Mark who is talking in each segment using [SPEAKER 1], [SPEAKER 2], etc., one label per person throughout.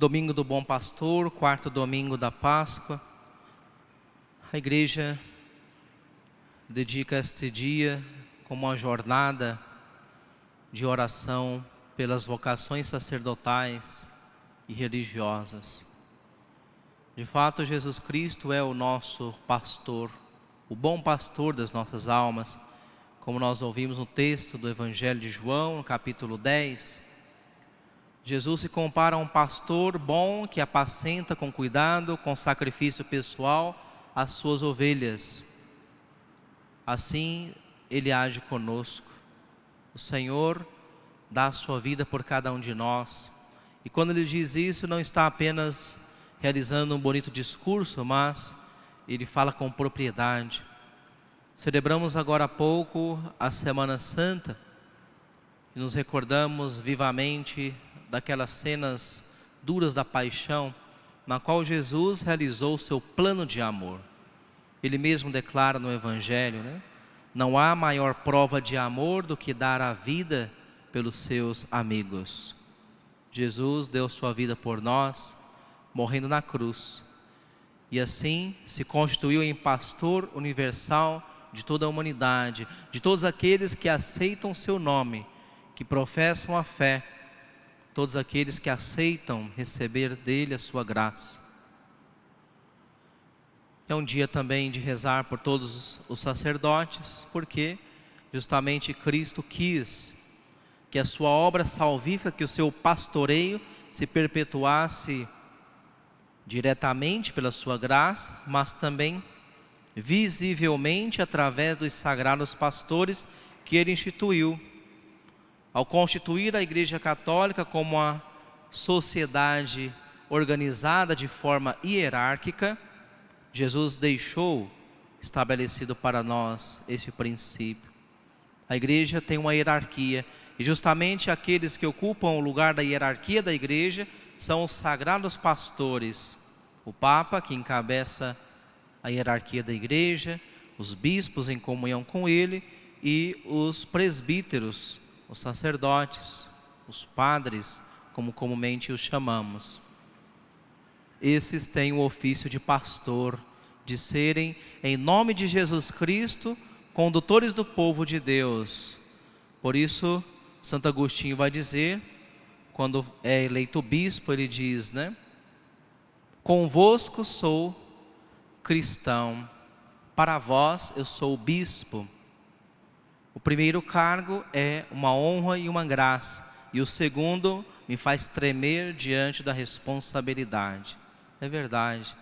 [SPEAKER 1] Domingo do Bom Pastor, quarto domingo da Páscoa. A igreja dedica este dia como uma jornada de oração pelas vocações sacerdotais e religiosas. De fato, Jesus Cristo é o nosso pastor, o bom pastor das nossas almas, como nós ouvimos no texto do Evangelho de João, no capítulo 10. Jesus se compara a um pastor bom que apacenta com cuidado, com sacrifício pessoal, as suas ovelhas. Assim, Ele age conosco. O Senhor dá a sua vida por cada um de nós. E quando Ele diz isso, não está apenas realizando um bonito discurso, mas Ele fala com propriedade. Celebramos agora há pouco a Semana Santa e nos recordamos vivamente daquelas cenas duras da paixão, na qual Jesus realizou o seu plano de amor. Ele mesmo declara no Evangelho, não há maior prova de amor do que dar a vida pelos seus amigos. Jesus deu sua vida por nós, morrendo na cruz, e assim se constituiu em pastor universal de toda a humanidade, de todos aqueles que aceitam o seu nome, que professam a fé, todos aqueles que aceitam receber dele a sua graça. É um dia também de rezar por todos os sacerdotes, porque justamente Cristo quis que a sua obra salvífica, que o seu pastoreio se perpetuasse diretamente pela sua graça, mas também visivelmente através dos sagrados pastores que ele instituiu. Ao constituir a Igreja Católica como uma sociedade organizada de forma hierárquica, Jesus deixou estabelecido para nós esse princípio. A Igreja tem uma hierarquia, e justamente aqueles que ocupam o lugar da hierarquia da Igreja são os sagrados pastores. O Papa, que encabeça a hierarquia da Igreja, os bispos em comunhão com ele e os presbíteros, os sacerdotes, os padres, como comumente os chamamos. Esses têm o ofício de pastor, de serem, em nome de Jesus Cristo, condutores do povo de Deus. Por isso, Santo Agostinho vai dizer, quando é eleito bispo, ele diz, convosco sou cristão, para vós eu sou bispo. O primeiro cargo é uma honra e uma graça, e o segundo me faz tremer diante da responsabilidade. É verdade.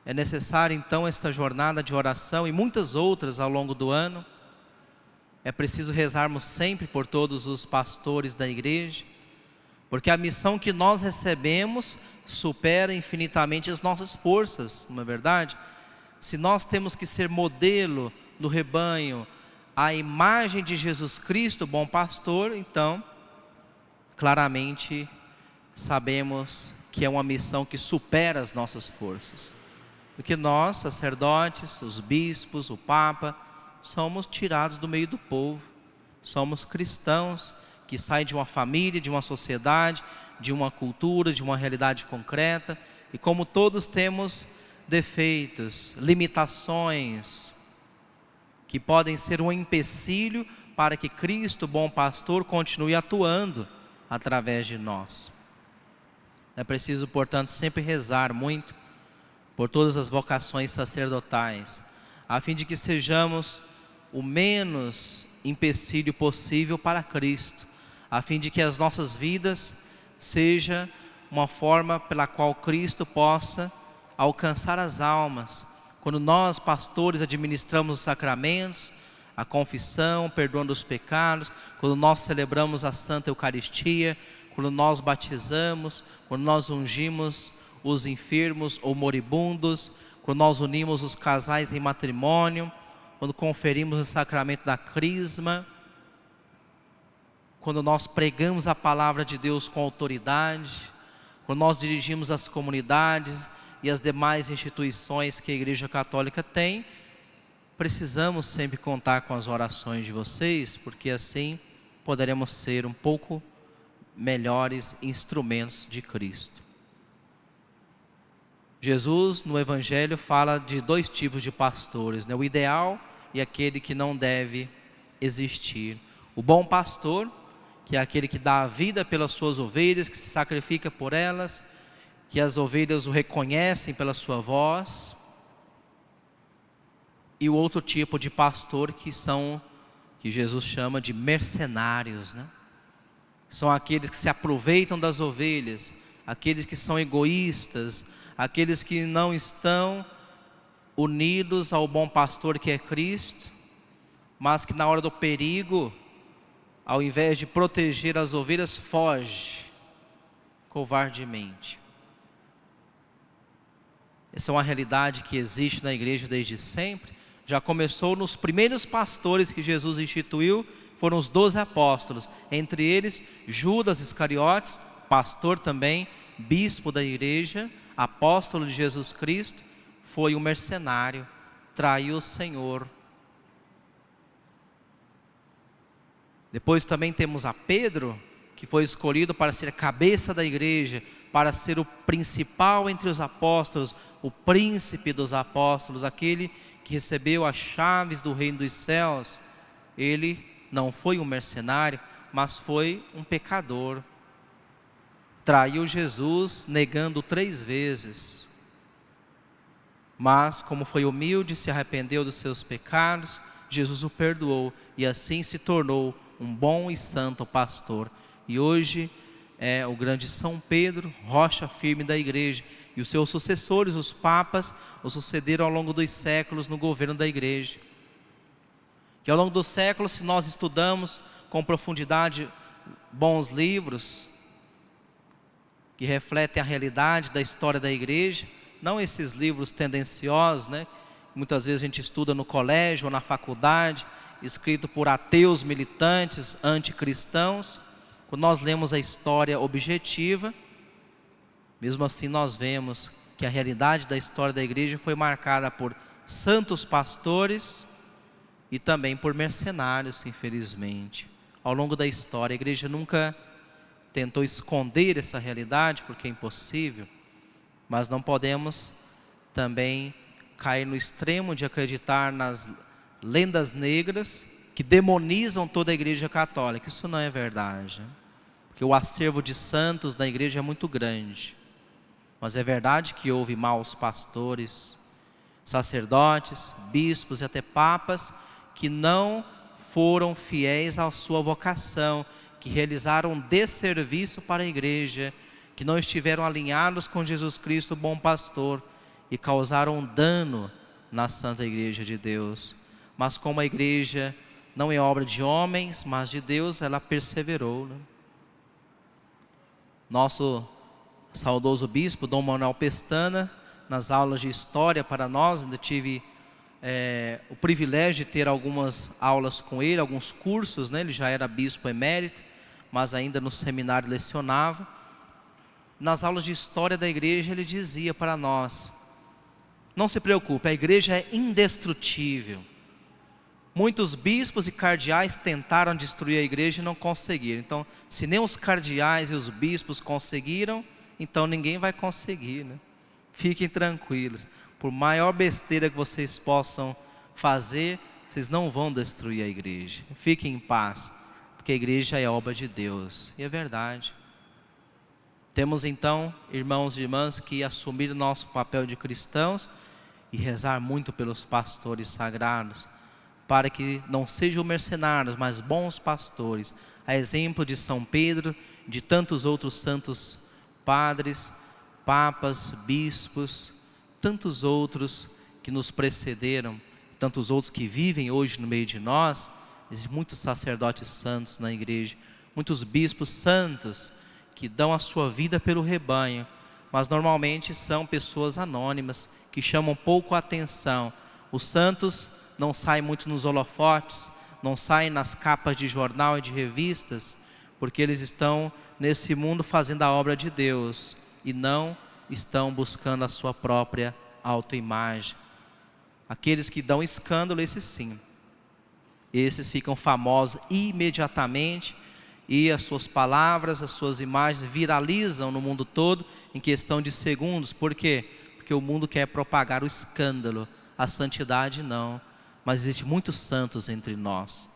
[SPEAKER 1] É necessário então esta jornada de oração e muitas outras ao longo do ano. É preciso rezarmos sempre por todos os pastores da igreja, porque a missão que nós recebemos supera infinitamente as nossas forças, não é verdade? Se nós temos que ser modelo do rebanho, a imagem de Jesus Cristo, bom pastor, então, claramente, sabemos que é uma missão que supera as nossas forças. Porque nós, sacerdotes, os bispos, o Papa, somos tirados do meio do povo. Somos cristãos que saem de uma família, de uma sociedade, de uma cultura, de uma realidade concreta. E como todos temos defeitos, limitações, que podem ser um empecilho para que Cristo, bom pastor, continue atuando através de nós. É preciso, portanto, sempre rezar muito por todas as vocações sacerdotais, a fim de que sejamos o menos empecilho possível para Cristo, a fim de que as nossas vidas seja uma forma pela qual Cristo possa alcançar as almas. Quando nós, pastores, administramos os sacramentos, a confissão, perdoando os pecados, quando nós celebramos a Santa Eucaristia, quando nós batizamos, quando nós ungimos os enfermos ou moribundos, quando nós unimos os casais em matrimônio, quando conferimos o sacramento da crisma, quando nós pregamos a palavra de Deus com autoridade, quando nós dirigimos as comunidades e as demais instituições que a Igreja Católica tem, precisamos sempre contar com as orações de vocês, porque assim poderemos ser um pouco melhores instrumentos de Cristo. Jesus, no Evangelho, fala de dois tipos de pastores, né? O ideal e aquele que não deve existir. O bom pastor, que é aquele que dá a vida pelas suas ovelhas, que se sacrifica por elas, que as ovelhas o reconhecem pela sua voz. E o outro tipo de pastor que Jesus chama de mercenários, né? São aqueles que se aproveitam das ovelhas, aqueles que são egoístas, aqueles que não estão unidos ao bom pastor que é Cristo, mas que na hora do perigo, ao invés de proteger as ovelhas, foge covardemente. Essa é uma realidade que existe na igreja desde sempre. Já começou nos primeiros pastores que Jesus instituiu, foram os 12 apóstolos. Entre eles, Judas Iscariotes, pastor também, bispo da igreja, apóstolo de Jesus Cristo, foi um mercenário, traiu o Senhor. Depois também temos a Pedro, que foi escolhido para ser a cabeça da igreja, para ser o principal entre os apóstolos, o príncipe dos apóstolos, aquele que recebeu as chaves do reino dos céus. Ele não foi um mercenário, mas foi um pecador. Traiu Jesus, negando 3 vezes. Mas, como foi humilde, se arrependeu dos seus pecados, Jesus o perdoou e assim se tornou um bom e santo pastor. E hoje é o grande São Pedro, rocha firme da igreja. E os seus sucessores, os papas, o sucederam ao longo dos séculos no governo da igreja. Que ao longo dos séculos, se nós estudamos com profundidade bons livros que refletem a realidade da história da igreja, não esses livros tendenciosos, né? Muitas vezes a gente estuda no colégio ou na faculdade, escrito por ateus militantes, anticristãos. Quando nós lemos a história objetiva, mesmo assim nós vemos que a realidade da história da igreja foi marcada por santos pastores e também por mercenários, infelizmente. Ao longo da história, a igreja nunca tentou esconder essa realidade, porque é impossível, mas não podemos também cair no extremo de acreditar nas lendas negras que demonizam toda a igreja católica. Isso não é verdade, porque o acervo de santos da igreja é muito grande. Mas é verdade que houve maus pastores, sacerdotes, bispos e até papas que não foram fiéis à sua vocação, que realizaram desserviço para a igreja, que não estiveram alinhados com Jesus Cristo, o bom pastor, e causaram dano na Santa Igreja de Deus. Mas como a igreja não é obra de homens, mas de Deus, ela perseverou, né? Nosso saudoso bispo, Dom Manuel Pestana, nas aulas de história para nós, ainda tive o privilégio de ter algumas aulas com ele, alguns cursos, né? Ele já era bispo emérito, mas ainda no seminário lecionava. Nas aulas de história da igreja ele dizia para nós: não se preocupe, a igreja é indestrutível. Muitos bispos e cardeais tentaram destruir a igreja e não conseguiram. Então, se nem os cardeais e os bispos conseguiram, então ninguém vai conseguir, né? Fiquem tranquilos. Por maior besteira que vocês possam fazer, vocês não vão destruir a igreja. Fiquem em paz, porque a igreja é obra de Deus. E é verdade. Temos então, irmãos e irmãs, que assumir o nosso papel de cristãos e rezar muito pelos pastores sagrados, para que não sejam mercenários, mas bons pastores, a exemplo de São Pedro, de tantos outros santos padres, papas, bispos, tantos outros que nos precederam, tantos outros que vivem hoje no meio de nós. Existem muitos sacerdotes santos na igreja, muitos bispos santos que dão a sua vida pelo rebanho, mas normalmente são pessoas anônimas, que chamam pouco a atenção. Os santos não saem muito nos holofotes, não saem nas capas de jornal e de revistas, porque eles estão nesse mundo fazendo a obra de Deus e não estão buscando a sua própria autoimagem. Aqueles que dão escândalo, esses sim, esses ficam famosos imediatamente, e as suas palavras, as suas imagens viralizam no mundo todo em questão de segundos. Por quê? Porque porque o mundo quer propagar o escândalo, a santidade não, mas existem muitos santos entre nós.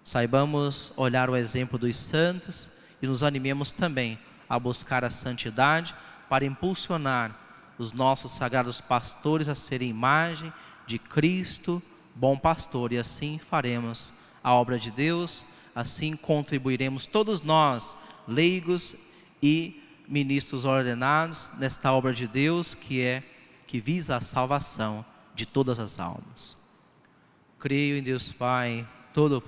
[SPEAKER 1] Saibamos olhar o exemplo dos santos e nos animemos também a buscar a santidade para impulsionar os nossos sagrados pastores a serem imagem de Cristo, bom pastor, e assim faremos a obra de Deus, assim contribuiremos todos nós, leigos e ministros ordenados, nesta obra de Deus que visa a salvação de todas as almas. Creio em Deus Pai, todo